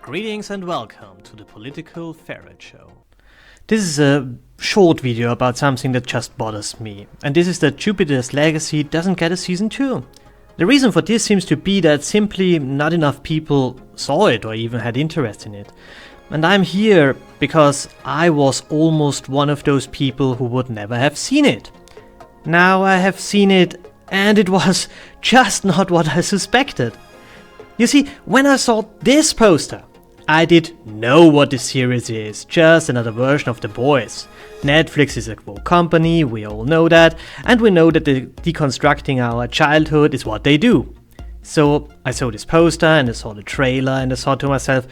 Greetings and welcome to the Political Ferret Show. This is a short video about something that just bothers me, and this is that Jupiter's Legacy doesn't get a season 2. The reason for this seems to be that simply not enough people saw it or even had interest in it. And I'm here because I was almost one of those people who would never have seen it. Now I have seen it, and it was just not what I suspected. You see, when I saw this poster, I did know what this series is, just another version of The Boys. Netflix is a woke company, we all know that, and we know that deconstructing our childhood is what they do. So I saw this poster and I saw the trailer and I thought to myself,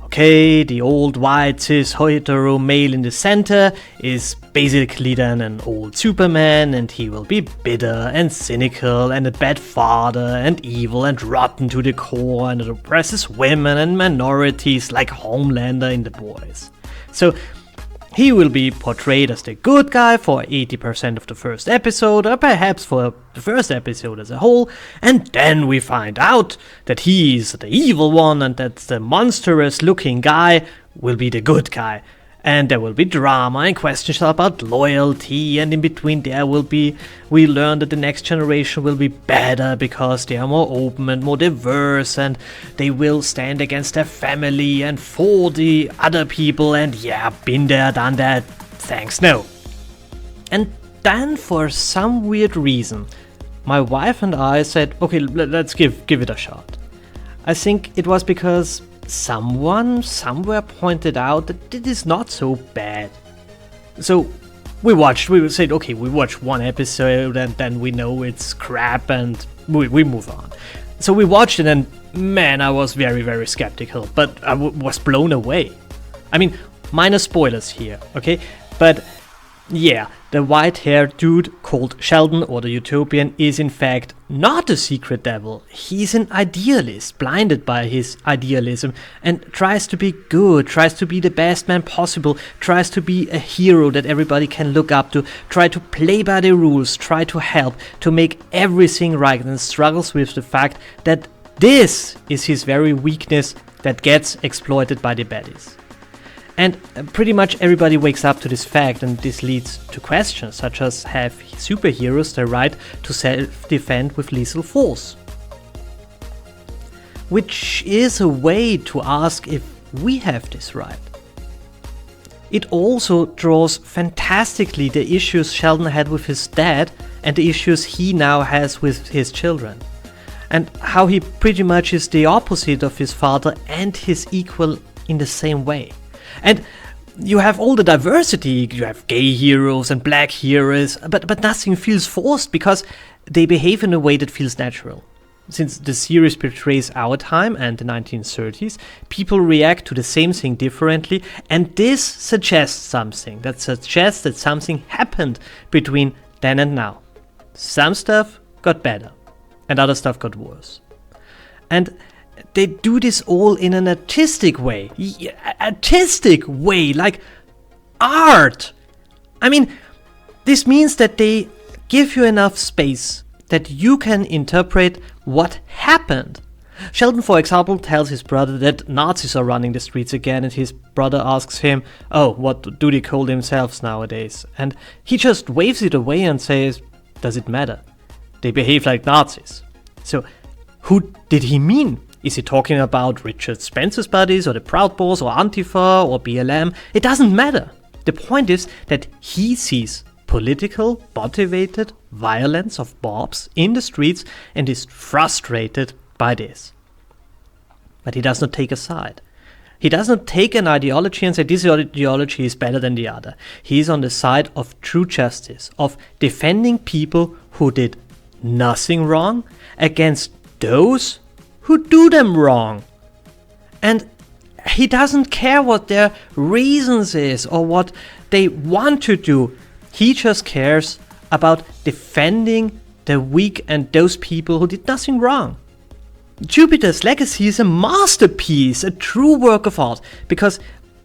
okay, the old white cis hetero male in the center is basically then an old Superman, and he will be bitter and cynical and a bad father and evil and rotten to the core, and it oppresses women and minorities like Homelander in The Boys. So he will be portrayed as the good guy for 80% of the first episode, or perhaps for the first episode as a whole, and then we find out that he's the evil one and that the monstrous looking guy will be the good guy. And there will be drama and questions about loyalty, and in between we learn that the next generation will be better because they are more open and more diverse, and they will stand against their family and for the other people, and yeah, been there, done that, thanks, no. And then for some weird reason, my wife and I said, okay, let's give it a shot. I think it was because someone somewhere pointed out that it is not so bad. So we said, okay, we watch one episode and then we know it's crap and we move on. So we watched it and man, I was very, very skeptical, but I was blown away. I mean, minor spoilers here, okay? But yeah, the white-haired dude called Sheldon, or the Utopian, is in fact not a secret devil. He's an idealist, blinded by his idealism, and tries to be good, tries to be the best man possible, tries to be a hero that everybody can look up to, try to play by the rules, try to help, to make everything right, and struggles with the fact that this is his very weakness that gets exploited by the baddies. And pretty much everybody wakes up to this fact, and this leads to questions such as, have superheroes the right to self-defend with lethal force? Which is a way to ask if we have this right. It also draws fantastically the issues Sheldon had with his dad and the issues he now has with his children. And how he pretty much is the opposite of his father and his equal in the same way. And you have all the diversity, you have gay heroes and black heroes, but nothing feels forced because they behave in a way that feels natural. Since the series portrays our time and the 1930s, people react to the same thing differently, and this suggests something. That suggests that something happened between then and now. Some stuff got better, and other stuff got worse. And they do this all in an artistic way. Artistic way, like art. I mean, this means that they give you enough space that you can interpret what happened. Sheldon, for example, tells his brother that Nazis are running the streets again, and his brother asks him, oh, what do they call themselves nowadays? And he just waves it away and says, does it matter? They behave like Nazis. So, who did he mean? Is he talking about Richard Spencer's buddies, or the Proud Boys, or Antifa, or BLM? It doesn't matter. The point is that he sees political, motivated violence of mobs in the streets and is frustrated by this. But he does not take a side. He does not take an ideology and say this ideology is better than the other. He is on the side of true justice, of defending people who did nothing wrong against those who do them wrong. And he doesn't care what their reasons is or what they want to do. He just cares about defending the weak and those people who did nothing wrong. Jupiter's Legacy is a masterpiece, a true work of art, because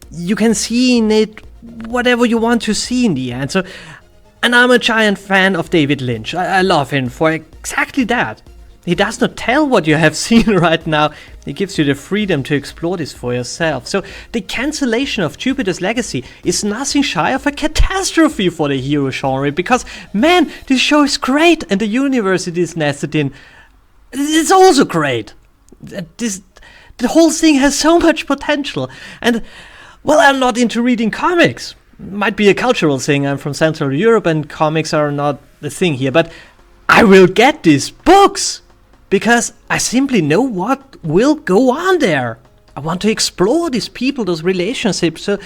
you can see in it whatever you want to see in the end. And I'm a giant fan of David Lynch. I love him for exactly that. He does not tell what you have seen right now. He gives you the freedom to explore this for yourself. So the cancellation of Jupiter's Legacy is nothing shy of a catastrophe for the hero genre, because, man, this show is great, and the universe it is nested in is also great. The whole thing has so much potential. And, well, I'm not into reading comics. Might be a cultural thing. I'm from Central Europe and comics are not the thing here. But I will get these books because I simply know what will go on there. I want to explore these people, those relationships. So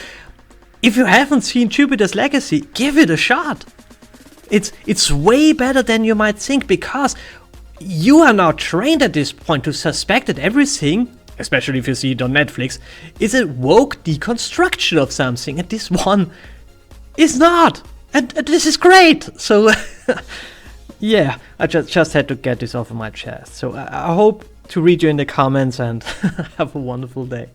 if you haven't seen Jupiter's Legacy, give it a shot. It's way better than you might think, because you are now trained at this point to suspect that everything, especially if you see it on Netflix, is a woke deconstruction of something, and this one is not. And this is great. So yeah, I just had to get this off of my chest. So I hope to read you in the comments, and have a wonderful day.